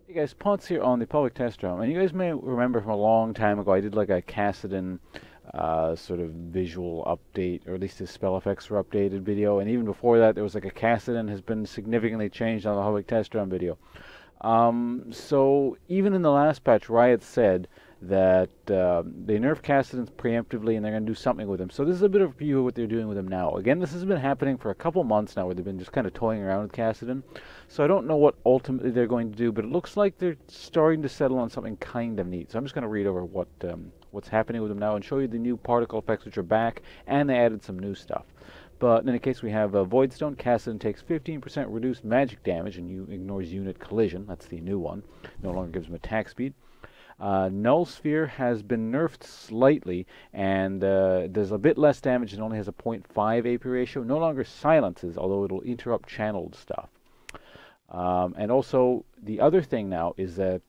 Hey guys, Ponce here on the public test room, and you guys may remember from a long time ago I did like a Kassadin sort of visual update, or at least his spell effects were updated video, and even before that there was like a Kassadin has been significantly changed on the public test room video. So even in the last patch, Riot said that they nerfed Kassadin preemptively and they're going to do something with him. So this is a bit of a view of what they're doing with him now. Again, this has been happening for a couple months now where they've been just kind of toying around with Kassadin. So I don't know what ultimately they're going to do, but it looks like they're starting to settle on something kind of neat. So I'm just going to read over what's happening with him now and show you the new particle effects which are back, and they added some new stuff. But in any case, we have Voidstone. Kassadin takes 15% reduced magic damage and ignores unit collision. That's the new one. No longer gives him attack speed. Null Sphere has been nerfed slightly, and there's a bit less damage and only has a 0.5 AP ratio. No longer silences, although it'll interrupt channeled stuff. And also, the other thing now is that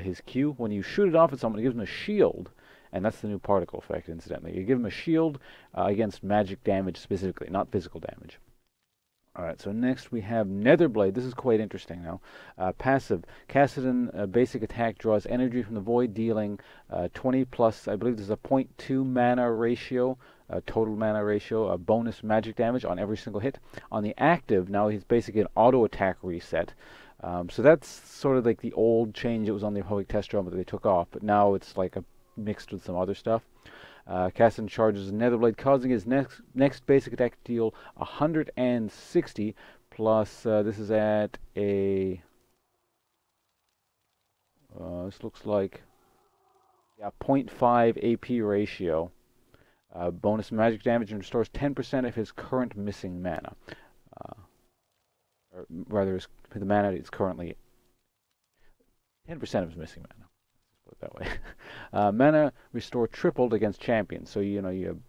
his Q, when you shoot it off at someone, it gives him a shield. And that's the new particle effect, incidentally. You give him a shield against magic damage specifically, not physical damage. Alright, so next we have Netherblade. This is quite interesting now. Passive. Kassadin basic attack draws energy from the void, dealing 20 plus, I believe there's a 0.2 mana ratio, total mana ratio, bonus magic damage on every single hit. On the active, now he's basically an auto attack reset. So that's sort of like the old change that was on the Heroic Test Drum that they took off, but now it's like a mixed with some other stuff. Kassadin charges Netherblade, causing his next basic attack to deal 160 plus. This is at a. This looks like 0.5 AP ratio. Bonus magic damage and restores 10% of his current missing mana. Or rather, the mana is currently 10% of his missing mana. That way. Mana restore tripled against champions. So you do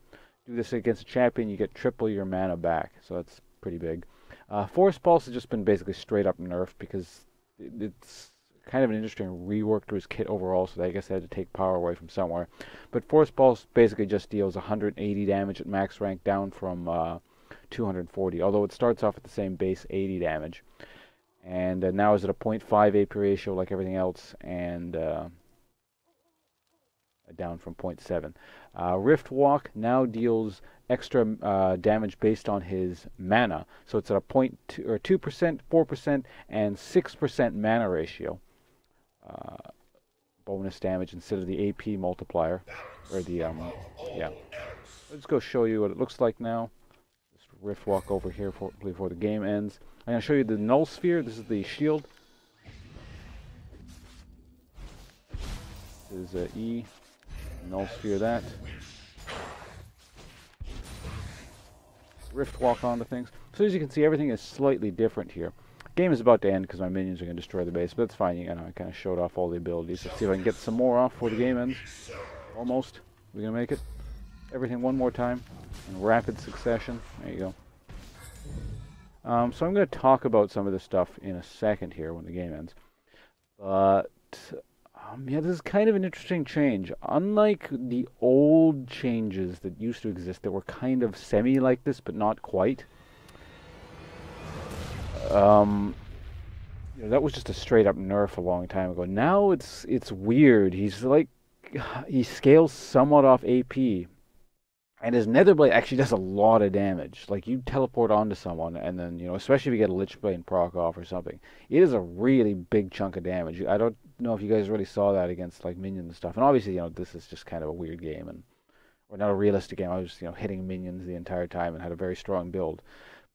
this against a champion, you get triple your mana back. So that's pretty big. Force Pulse has just been basically straight up nerfed because it's kind of an interesting rework to his kit overall. So I guess they had to take power away from somewhere. But Force Pulse basically just deals 180 damage at max rank, down from 240. Although it starts off at the same base 80 damage. And now is at a 0.5 AP ratio like everything else, and down from 0.7. Rift Walk now deals extra damage based on his mana, so it's at a 0.2 or 2%, 4%, and 6% mana ratio. Bonus damage instead of the AP multiplier, or the yeah. Let's go show you what it looks like now. Just Rift Walk over here before the game ends. I'm going to show you the Null Sphere. This is the shield. This is E. Null Sphere that. Rift Walk onto things. So as you can see, everything is slightly different here. Game is about to end because my minions are going to destroy the base, but that's fine. I kind of showed off all the abilities. Let's see if I can get some more off before the game ends. Almost. We're going to make it. Everything one more time in rapid succession. There you go. So I'm going to talk about some of this stuff in a second here when the game ends. But yeah, this is kind of an interesting change. Unlike the old changes that used to exist that were kind of semi like this, but not quite. That was just a straight up nerf a long time ago. Now it's weird. He scales somewhat off AP. And his Netherblade actually does a lot of damage. Like, you teleport onto someone, and then, especially if you get a Lich Bane proc off or something, it is a really big chunk of damage. I don't know if you guys really saw that against, like, minions and stuff. And obviously, this is just kind of a weird game, or not a realistic game. I was, hitting minions the entire time and had a very strong build.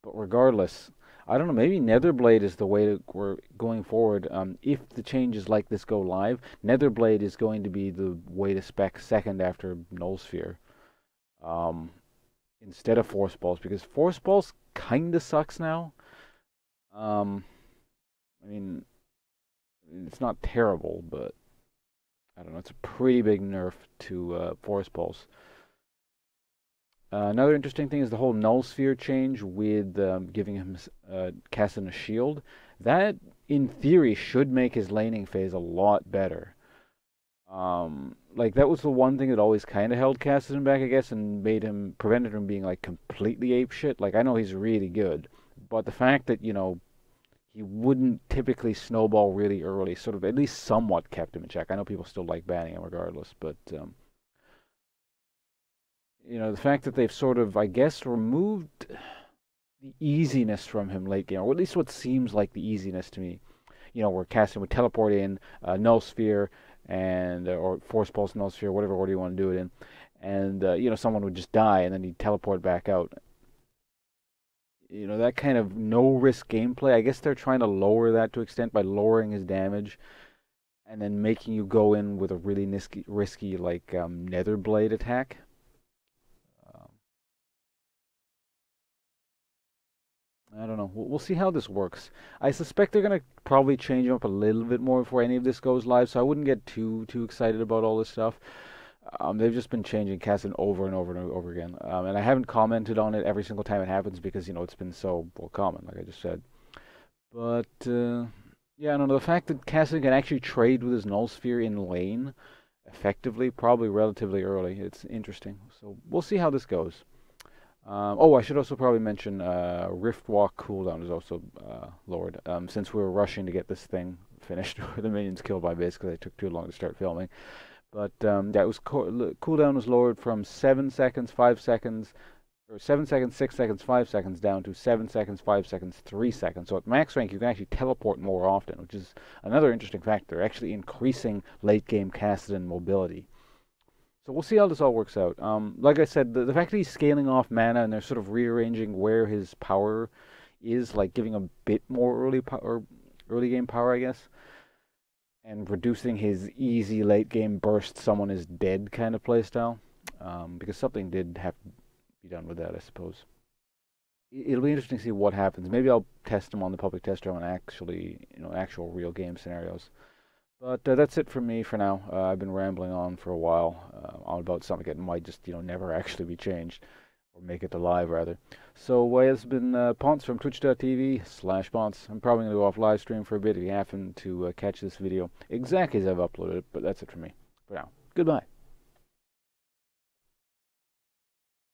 But regardless, I don't know, maybe Netherblade is the way we're going forward. If the changes like this go live, Netherblade is going to be the way to spec second after Null Sphere. Instead of Force Pulse, because Force Pulse kinda sucks now. I mean, it's not terrible, but I don't know, it's a pretty big nerf to Force Pulse. Another interesting thing is the whole Null Sphere change with giving him Kassadin a shield. That, in theory, should make his laning phase a lot better. Like, that was the one thing that always kind of held Kassadin back, I guess, and prevented him being, like, completely apeshit. Like, I know he's really good, but the fact that, he wouldn't typically snowball really early, sort of at least somewhat kept him in check. I know people still like banning him regardless, but the fact that they've sort of, I guess, removed the easiness from him late game, or at least what seems like the easiness to me. Where Kassadin would teleport in, Null Sphere, and or Force Pulse Null Sphere, whatever order you want to do it in, and someone would just die, and then he'd teleport back out. That kind of no-risk gameplay, I guess they're trying to lower that to an extent by lowering his damage, and then making you go in with a really risky like Nether Blade attack. I don't know. We'll see how this works. I suspect they're gonna probably change him up a little bit more before any of this goes live, so I wouldn't get too excited about all this stuff. They've just been changing Kassadin over and over and over again, and I haven't commented on it every single time it happens because it's been so common, like I just said. But yeah, I don't know. The fact that Kassadin can actually trade with his Null Sphere in lane effectively, probably relatively early, it's interesting. So we'll see how this goes. Oh, I should also probably mention Rift Walk cooldown is also lowered. Since we were rushing to get this thing finished, or the minions killed by base because they took too long to start filming. But that was cooldown was lowered from 7 seconds, 5 seconds, or 7 seconds, 6 seconds, 5 seconds down to 7 seconds, 5 seconds, 3 seconds. So at max rank, you can actually teleport more often, which is another interesting factor, actually increasing late game Kassadin mobility. So we'll see how this all works out. Like I said, the fact that he's scaling off mana and they're sort of rearranging where his power is, like giving a bit more early game power, I guess, and reducing his easy late game burst, someone is dead kind of playstyle, because something did have to be done with that, I suppose. It'll be interesting to see what happens. Maybe I'll test him on the public test drum and actually, actual real game scenarios. But that's it from me for now. I've been rambling on for a while on about something that might just, never actually be changed, or make it to live, rather. So it's been Ponce from twitch.tv/Ponce. I'm probably going to go off live stream for a bit if you happen to catch this video exactly as I've uploaded it, but that's it for me for now. Goodbye.